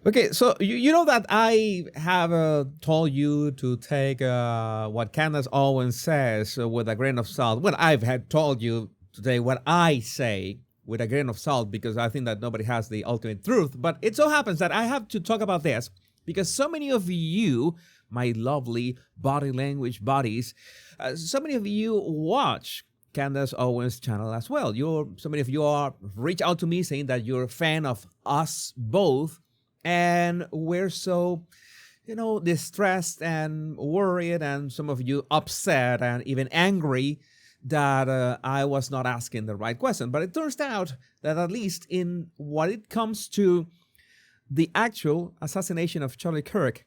Okay, so you know that I have told you to take what Candace Owens says with a grain of salt. Well, I've had told you today what I say with a grain of salt because I think that nobody has the ultimate truth. But it so happens that I have to talk about this because so many of you, my lovely body language buddies, so many of you watch Candace Owens channel as well. So many of you are reach out to me saying that you're a fan of us both, and we're so distressed and worried, and some of you upset and even angry that I was not asking the right question. But it turns out that at least in what it comes to the actual assassination of Charlie Kirk,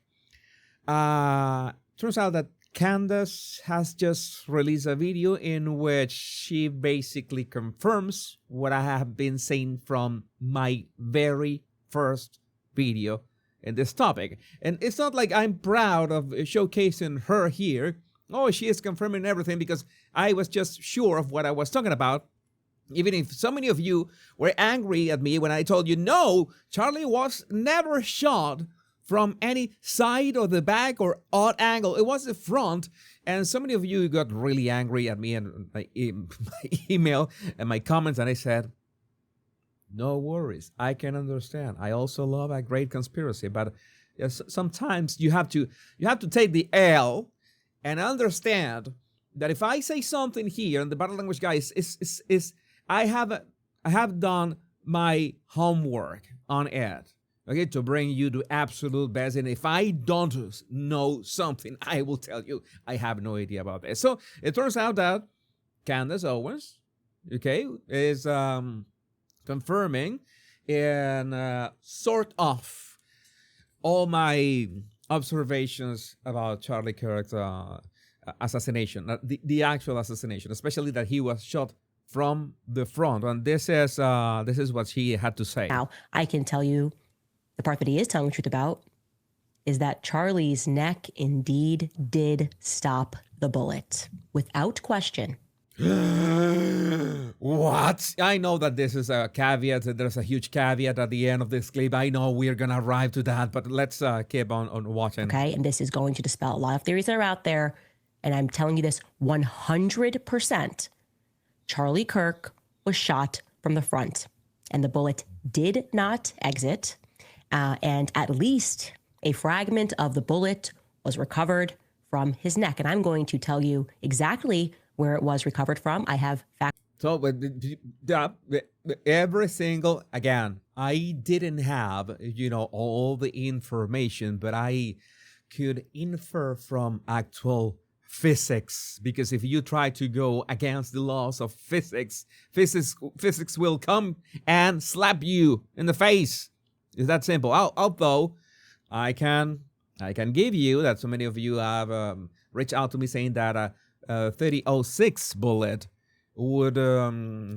turns out that Candace has just released a video in which she basically confirms what I have been saying from my very first video in this topic. And it's not like I'm proud of showcasing her here. Oh, she is confirming everything because I was just sure of what I was talking about. Even if so many of you were angry at me when I told you, no, Charlie was never shot from any side or the back or odd angle. It was the front. And so many of you got really angry at me and my email and my comments. And I said, no worries. I can understand. I also love a great conspiracy, but yes, sometimes you have to take the L and understand that if I say something here, and the body language guys is I have done my homework on it, okay, to bring you the absolute best. And if I don't know something, I will tell you I have no idea about this. So it turns out that Candace Owens, okay, is confirming and sort of all my observations about Charlie Kirk's assassination, the actual assassination, especially that he was shot from the front. And this is what she had to say. Now, I can tell you the part that he is telling the truth about is that Charlie's neck indeed did stop the bullet without question. What? I know that this is a caveat. There's a huge caveat at the end of this clip. I know we're going to arrive to that, but let's keep on watching. Okay, and this is going to dispel a lot of theories that are out there. And I'm telling you this 100%. Charlie Kirk was shot from the front, and the bullet did not exit. And at least a fragment of the bullet was recovered from his neck. And I'm going to tell you exactly where it was recovered from. I have facts. So, every single, again, I didn't have, all the information, but I could infer from actual physics, because if you try to go against the laws of physics will come and slap you in the face. It's that simple. Although I can give you that so many of you have reached out to me saying that a 3006 bullet would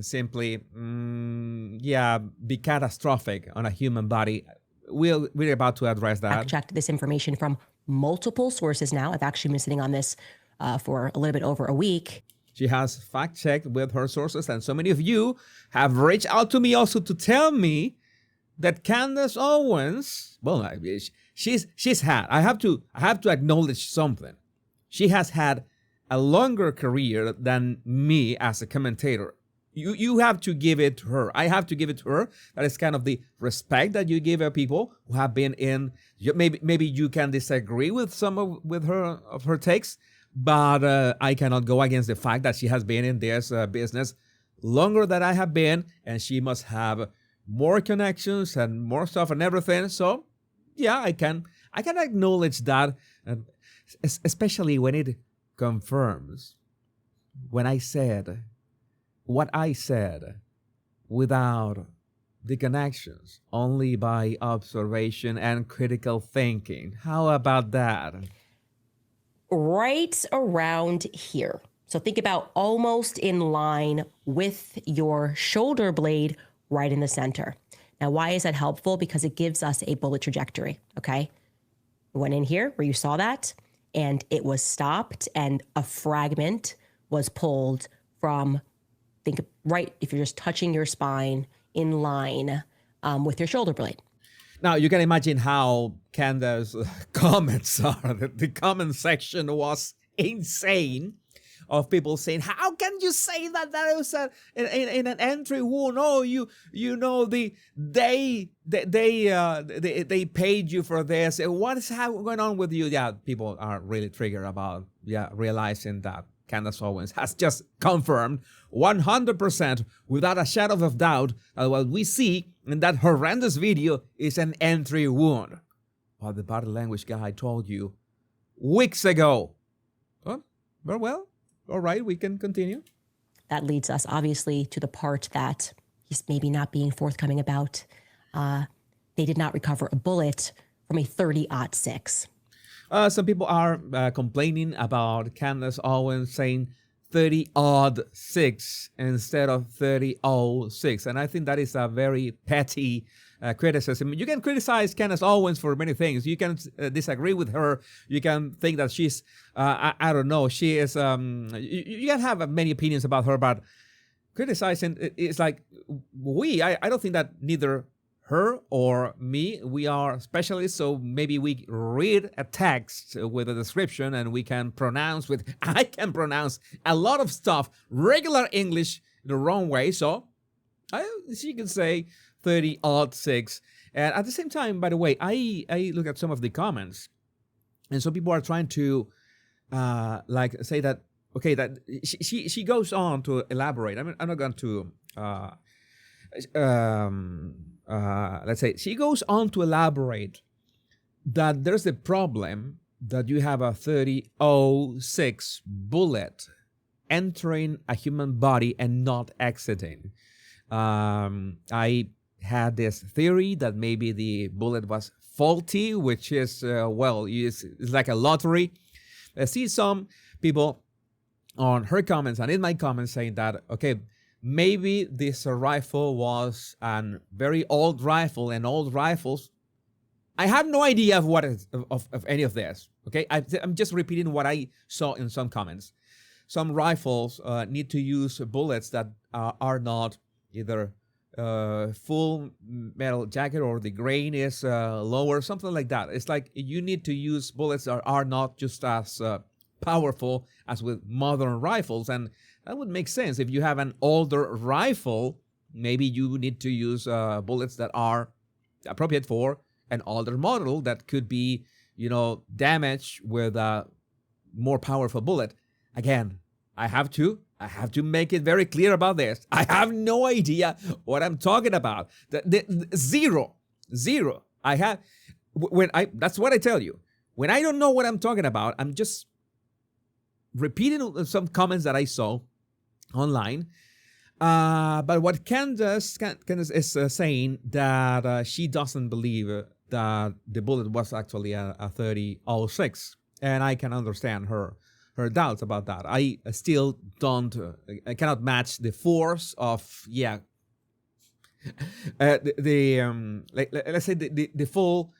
simply be catastrophic on a human body. We're about to address that. I've checked this information from multiple sources now. I've actually been sitting on this for a little bit over a week. She has fact-checked with her sources, and so many of you have reached out to me also to tell me that Candace Owens, well, she's had, I have to acknowledge something. She has had a longer career than me as a commentator. You have to give it to her. I have to give it to her. That is kind of the respect that you give people who have been in. Maybe you can disagree with some of her takes, but I cannot go against the fact that she has been in this business longer than I have been, and she must have more connections and more stuff and everything. So yeah, I can acknowledge that, especially when it confirms when I said what I said without the connections, only by observation and critical thinking. How about that? Right around here. So think about almost in line with your shoulder blade, right in the center. Now, why is that helpful? Because it gives us a bullet trajectory, okay? Went in here where you saw that, and it was stopped, and a fragment was pulled from, think right, if you're just touching your spine in line with your shoulder blade. Now you can imagine how Candace's comments are. The comment section was insane, of people saying, "How can you say that that was in an entry wound? Oh, you know they paid you for this. What is going on with you?" Yeah, people are really triggered about realizing that Candace Owens has just confirmed 100% without a shadow of doubt that what we see in that horrendous video is an entry wound. But the body language guy told you weeks ago. Oh, well, all right, we can continue. That leads us, obviously, to the part that he's maybe not being forthcoming about. They did not recover a bullet from a 30-06. Some people are complaining about Candace Owens saying 30-06 instead of 30-06. And I think that is a very petty criticism. You can criticize Candace Owens for many things. You can disagree with her. You can think that she's, I don't know, she is, you can have many opinions about her, but criticizing is like I don't think that neither her or me, we are specialists, so maybe we read a text with a description and we can pronounce I can pronounce a lot of stuff, regular English, the wrong way, so she can say 30-06. And at the same time, by the way, I look at some of the comments, and some people are trying to say that, okay, that she goes on to elaborate. I mean, I'm not going to let's say she goes on to elaborate that there's a problem that you have a 30-06 bullet entering a human body and not exiting. I had this theory that maybe the bullet was faulty, which is, it's like a lottery. I see some people on her comments and in my comments saying that, okay, maybe this rifle was a very old rifle, and old rifles, I have no idea of what is, of any of this, okay? I'm just repeating what I saw in some comments. Some rifles need to use bullets that are not either full metal jacket or the grain is lower, something like that. It's like you need to use bullets that are not just as powerful as with modern rifles, and that would make sense. If you have an older rifle, maybe you need to use bullets that are appropriate for an older model that could be, damaged with a more powerful bullet. Again, I have to make it very clear about this. I have no idea what I'm talking about. Zero. That's what I tell you. When I don't know what I'm talking about, I'm just repeating some comments that I saw online. But what Candace is saying that she doesn't believe that the bullet was actually a 30-06, and I can understand her doubts about that. I still I cannot match the force of let's say the full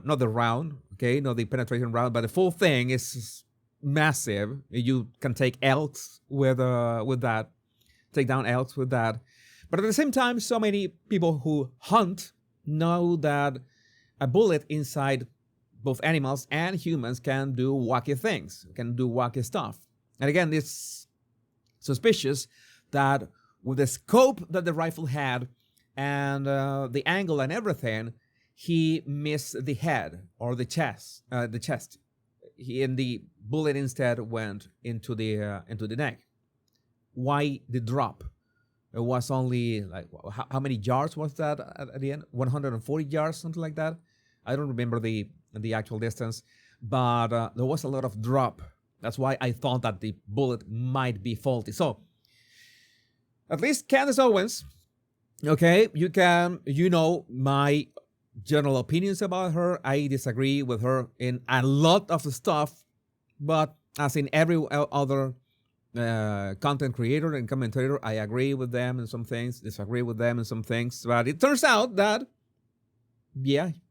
not the round, okay, not the penetration round, but the full thing is massive. You can take elks with that, take down elks with that. But at the same time, so many people who hunt know that a bullet inside both animals and humans can do wacky things, can do wacky stuff. And again, it's suspicious that with the scope that the rifle had and the angle and everything, he missed the head or the chest. And the bullet instead went into the neck. Why the drop? It was only like, how many yards was that at the end? 140 yards, something like that. I don't remember the actual distance, but there was a lot of drop. That's why I thought that the bullet might be faulty. So, at least Candace Owens, okay, you know my general opinions about her. I disagree with her in a lot of the stuff, but as in every other content creator and commentator, I agree with them in some things, disagree with them in some things. But it turns out that,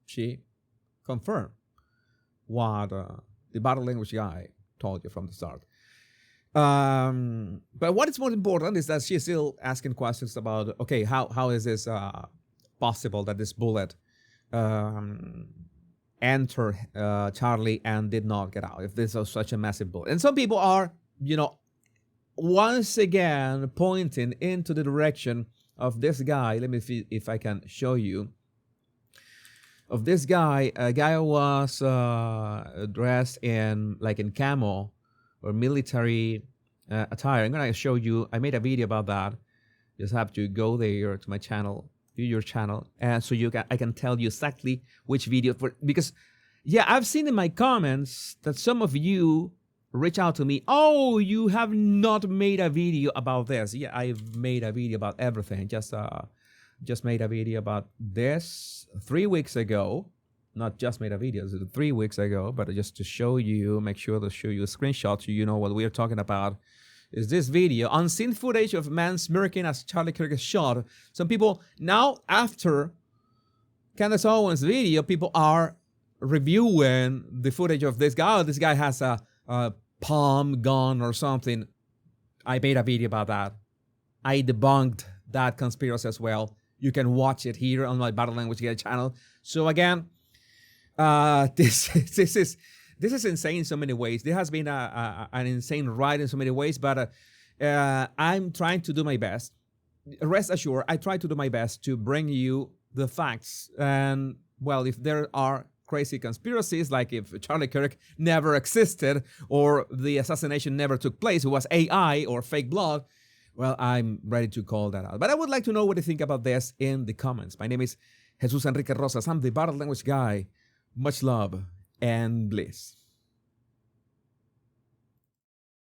she confirmed what the body language guy told you from the start. But what is most important is that she's still asking questions about, okay, how is this possible that this bullet um, enter Charlie and did not get out, if this was such a massive bullet. And some people are, once again pointing into the direction of this guy. Let me see if I can show you. Of this guy, a guy who was dressed in camo or military attire. I'm gonna show you. I made a video about that. Just have to go there to my channel, view your channel, and so I can tell you exactly which video because yeah, I've seen in my comments that some of you reach out to me. Oh, you have not made a video about this. Yeah, I've made a video about everything. Just made a video about this 3 weeks ago. Not just made a video, 3 weeks ago, but just to show you, make sure to show you a screenshot so you know what we're talking about. Is this video, unseen footage of man smirking as Charlie Kirk is shot. Some people, now after Candace Owens' video, people are reviewing the footage of this guy. Oh, this guy has a palm gun or something. I made a video about that. I debunked that conspiracy as well. You can watch it here on my Battle Language Guy channel. So again, this is insane in so many ways. There has been an insane ride in so many ways, but I'm trying to do my best. Rest assured, I try to do my best to bring you the facts. And well, if there are crazy conspiracies, like if Charlie Kirk never existed or the assassination never took place, it was AI or fake blood, well, I'm ready to call that out. But I would like to know what you think about this in the comments. My name is Jesus Enrique Rosas. I'm the Battle Language Guy. Much love and bliss.